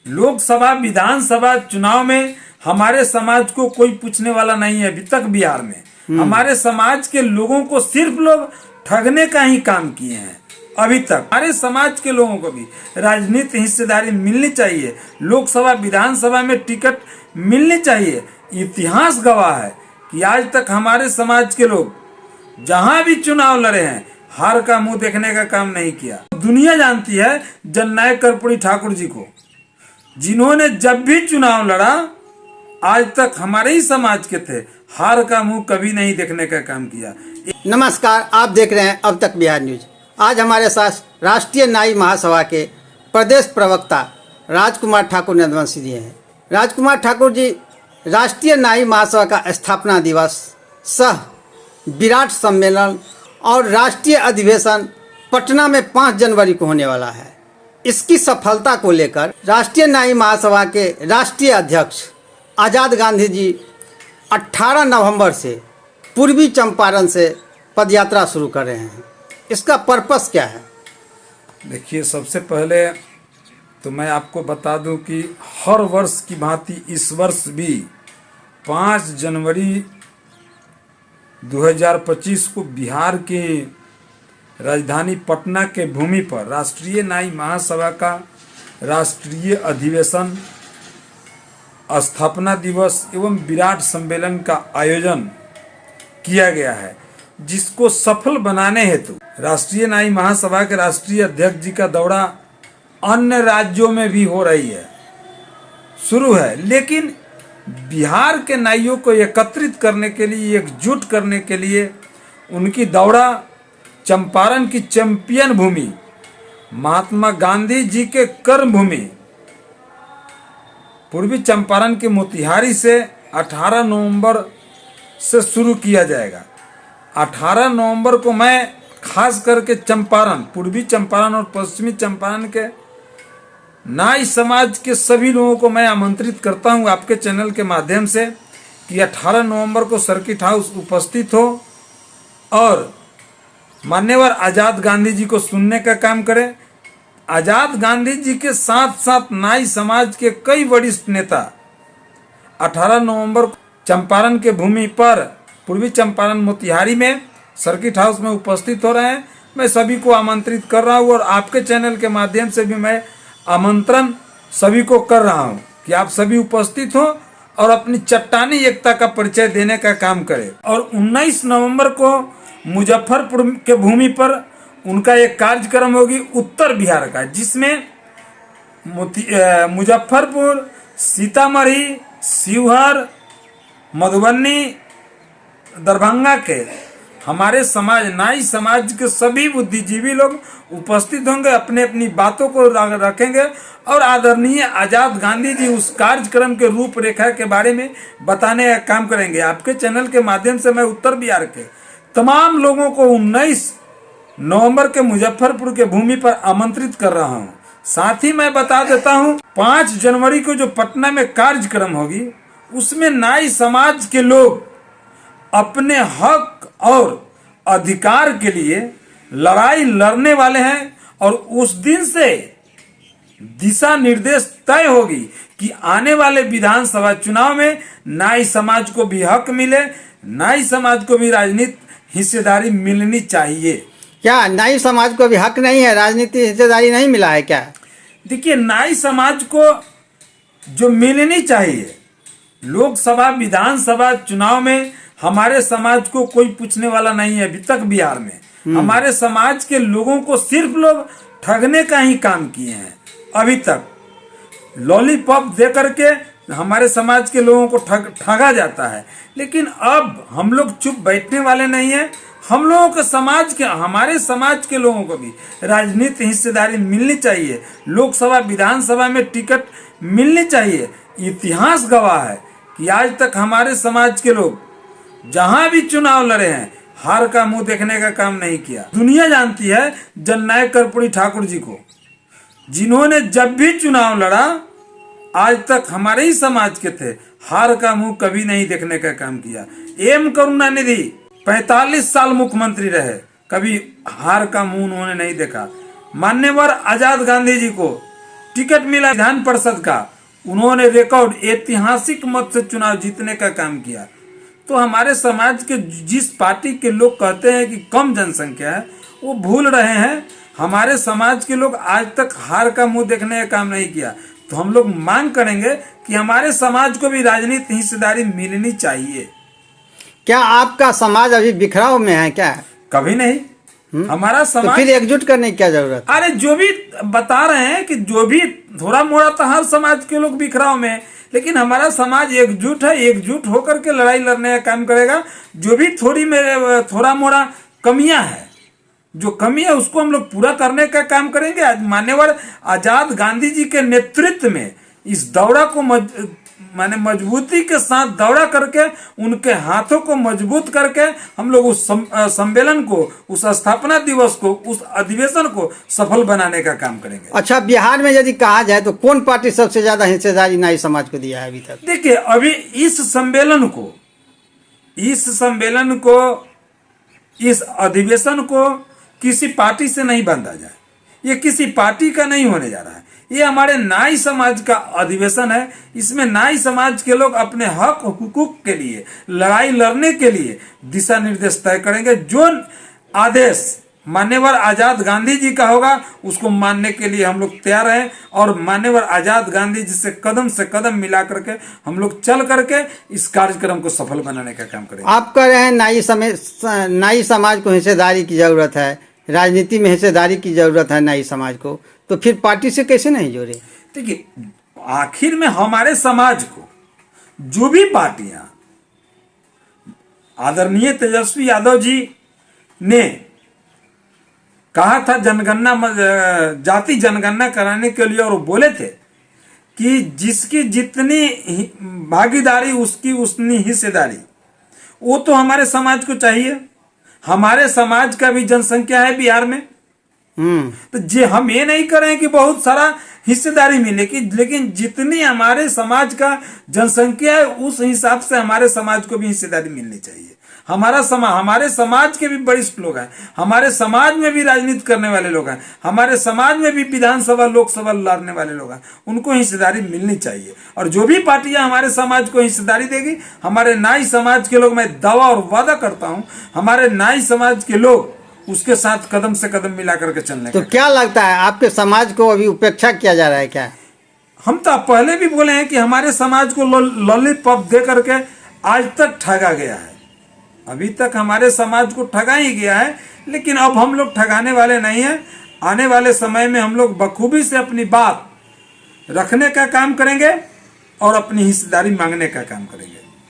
लोकसभा विधानसभा चुनाव में हमारे समाज को कोई पूछने वाला नहीं है। अभी तक बिहार में हमारे समाज के लोगों को सिर्फ लोग ठगने का ही काम किए हैं। अभी तक हमारे समाज के लोगों को भी राजनीतिक हिस्सेदारी मिलनी चाहिए, लोकसभा विधानसभा में टिकट मिलनी चाहिए। इतिहास गवाह है कि आज तक हमारे समाज के लोग जहां भी चुनाव लड़े हैं हार का मुंह देखने का काम नहीं किया। दुनिया जानती है जननायक कर्पूरी ठाकुर जी को, जिन्होंने जब भी चुनाव लड़ा आज तक हमारे ही समाज के थे, हार का मुंह कभी नहीं देखने का काम किया। नमस्कार, आप देख रहे हैं अब तक बिहार न्यूज। आज हमारे साथ राष्ट्रीय नाई महासभा के प्रदेश प्रवक्ता राजकुमार ठाकुर नंदवंशी जी हैं। राजकुमार ठाकुर जी, राष्ट्रीय नाई महासभा का स्थापना दिवस सह विराट सम्मेलन और राष्ट्रीय अधिवेशन पटना में 5 जनवरी को होने वाला है। इसकी सफलता को लेकर राष्ट्रीय नाई महासभा के राष्ट्रीय अध्यक्ष आज़ाद गांधी जी 18 नवंबर से पूर्वी चंपारण से पदयात्रा शुरू कर रहे हैं। इसका पर्पस क्या है? देखिए, सबसे पहले तो मैं आपको बता दूं कि हर वर्ष की भांति इस वर्ष भी 5 जनवरी 2025 को बिहार के राजधानी पटना के भूमि पर राष्ट्रीय नाई महासभा का राष्ट्रीय अधिवेशन, स्थापना दिवस एवं विराट सम्मेलन का आयोजन किया गया है, जिसको सफल बनाने हेतु राष्ट्रीय नाई महासभा के राष्ट्रीय अध्यक्ष जी का दौरा अन्य राज्यों में भी हो रही है, शुरू है। लेकिन बिहार के नाइयों को एकत्रित करने के लिए, एकजुट करने के लिए उनकी दौरा चंपारण की चैंपियन भूमि, महात्मा गांधी जी के कर्म भूमि पूर्वी चंपारण के मोतिहारी से 18 नवंबर से शुरू किया जाएगा। 18 नवंबर को मैं खास करके चंपारण, पूर्वी चंपारण और पश्चिमी चंपारण के नाई समाज के सभी लोगों को मैं आमंत्रित करता हूं आपके चैनल के माध्यम से कि 18 नवंबर को सर्किट हाउस उपस्थित हो और मान्यवर आज़ाद गांधी जी को सुनने का काम करें। आज़ाद गांधी जी के साथ साथ नाई समाज के कई वरिष्ठ नेता 18 नवंबर को चंपारण के भूमि पर पूर्वी चंपारण मोतिहारी में सर्किट हाउस में उपस्थित हो रहे हैं। मैं सभी को आमंत्रित कर रहा हूं और आपके चैनल के माध्यम से भी मैं आमंत्रण सभी को कर रहा हूं कि आप सभी उपस्थित हो और अपनी चट्टानी एकता का परिचय देने का काम करें। और 19 नवंबर को मुजफ्फरपुर के भूमि पर उनका एक कार्यक्रम होगी उत्तर बिहार का, जिसमें मुजफ्फरपुर, सीतामढ़ी, शिवहर, मधुबनी, दरभंगा के हमारे समाज, नाई समाज के सभी बुद्धिजीवी लोग उपस्थित होंगे, अपने अपनी बातों को रखेंगे और आदरणीय आज़ाद गांधी जी उस कार्यक्रम के रूपरेखा के बारे में बताने का काम करेंगे। आपके चैनल के माध्यम से मैं उत्तर बिहार के तमाम लोगों को 19 नवंबर के मुजफ्फरपुर के भूमि पर आमंत्रित कर रहा हूं। साथ ही मैं बता देता हूं 5 जनवरी को जो पटना में कार्यक्रम होगी उसमें नाई समाज के लोग अपने हक और अधिकार के लिए लड़ाई लड़ने वाले हैं और उस दिन से दिशा निर्देश तय होगी कि आने वाले विधानसभा चुनाव में नाई समाज को भी हक मिले, नाई समाज को भी राजनीतिक हिस्सेदारी मिलनी चाहिए। क्या नाई समाज को भी हक नहीं है, राजनीतिक हिस्सेदारी नहीं मिला है क्या? देखिए, नाई समाज को जो मिलनी चाहिए, लोकसभा विधानसभा चुनाव में हमारे समाज को कोई पूछने वाला नहीं है। अभी तक बिहार में हमारे समाज के लोगों को सिर्फ लोग ठगने का ही काम किए हैं। अभी तक लॉलीपॉप दे करके हमारे समाज के लोगों को ठगा जाता है। लेकिन अब हम लोग चुप बैठने वाले नहीं हैं। हम लोगों के समाज के, हमारे समाज के लोगों को भी राजनीतिक हिस्सेदारी मिलनी चाहिए, लोकसभा विधानसभा में टिकट मिलनी चाहिए। इतिहास गवाह है कि आज तक हमारे समाज के लोग जहां भी चुनाव लड़े हैं हार का मुंह देखने का काम नहीं किया। दुनिया जानती है जननायक कर्पूरी ठाकुर जी को, जिन्होंने जब भी चुनाव लड़ा आज तक हमारे ही समाज के थे, हार का मुंह कभी नहीं देखने का काम किया। एम करुणानिधि 45 साल मुख्यमंत्री रहे, कभी हार का मुंह उन्होंने नहीं देखा। मान्यवर आज़ाद गांधी जी को टिकट मिला विधान परिषद का, उन्होंने रिकॉर्ड ऐतिहासिक मत से चुनाव जीतने का काम किया। तो हमारे समाज के जिस पार्टी के लोग कहते हैं कि कम जनसंख्या है, वो भूल रहे हैं। हमारे समाज के लोग आज तक हार का मुंह देखने का काम नहीं किया। तो हम लोग मांग करेंगे कि हमारे समाज को भी राजनीति हिस्सेदारी मिलनी चाहिए। क्या आपका समाज अभी बिखराव में है क्या? कभी नहीं। हमारा तो समाज फिर एकजुट करने की क्या जरूरत? अरे जो भी बता रहे हैं कि जो भी थोड़ा मोड़ा तो हर समाज के लोग बिखराव में है, लेकिन हमारा समाज एकजुट है। एकजुट होकर के लड़ाई लड़ने का काम करेगा। जो भी थोड़ा मोड़ा कमियां है, जो कमी है उसको हम लोग पूरा करने का काम करेंगे। आज मान्यवर आजाद गांधी जी के नेतृत्व में इस दौड़ा को माने मजबूती के साथ दौड़ा करके, उनके हाथों को मजबूत करके हम लोग उस सम्मेलन को, उस स्थापना दिवस को, उस अधिवेशन को सफल बनाने का काम करेंगे। अच्छा, बिहार में यदि कहा जाए तो कौन पार्टी सबसे ज्यादा हिस्सेदारी नाई समाज को दिया है अभी तक? देखिए, अभी इस सम्मेलन को, इस अधिवेशन को किसी पार्टी से नहीं बांधा जाए। ये किसी पार्टी का नहीं होने जा रहा है। ये हमारे नाई समाज का अधिवेशन है। इसमें नाई समाज के लोग अपने हक हुकूक के लिए लड़ाई लड़ने के लिए दिशा निर्देश तय करेंगे। जो आदेश मान्यवर आजाद गांधी जी का होगा उसको मानने के लिए हम लोग तैयार हैं, और मान्यवर आजाद गांधी जी से कदम मिला करके हम लोग चल करके इस कार्यक्रम को सफल बनाने का काम करेंगे। आप कह रहे हैं नाई समाज को हिस्सेदारी की जरूरत है, राजनीति में हिस्सेदारी की जरूरत है नाई समाज को, तो फिर पार्टी से कैसे नहीं जोड़े? देखिए, आखिर में हमारे समाज को जो भी पार्टियां, आदरणीय तेजस्वी यादव जी ने कहा था जाति जनगणना कराने के लिए, और वो बोले थे कि जिसकी जितनी भागीदारी उसकी उतनी हिस्सेदारी, वो तो हमारे समाज को चाहिए। हमारे समाज का भी जनसंख्या है बिहार में। तो जे हम ये नहीं करें कि बहुत सारा हिस्सेदारी मिले, लेकिन जितनी हमारे समाज का जनसंख्या है उस हिसाब से हमारे समाज को भी हिस्सेदारी मिलनी चाहिए। हमारे समाज के भी वरिष्ठ लोग हैं, हमारे समाज में भी राजनीति करने वाले लोग हैं, हमारे समाज में भी विधानसभा लोकसभा लड़ने वाले लोग हैं, उनको हिस्सेदारी मिलनी चाहिए। और जो भी पार्टियां हमारे समाज को हिस्सेदारी देगी, हमारे नाई समाज के लोग, मैं दावा और वादा करता हूं, हमारे नाई समाज के लोग उसके साथ कदम से कदम मिला करके चलने। तो क्या लगता है आपके समाज को अभी उपेक्षा किया जा रहा है क्या? हम तो पहले भी बोले हैं कि हमारे समाज को लॉलीपॉप दे करके आज तक ठगा गया है। अभी तक हमारे समाज को ठगा ही गया है, लेकिन अब हम लोग ठगाने वाले नहीं हैं। आने वाले समय में हम लोग बखूबी से अपनी बात रखने का काम करेंगे और अपनी हिस्सेदारी मांगने का काम करेंगे।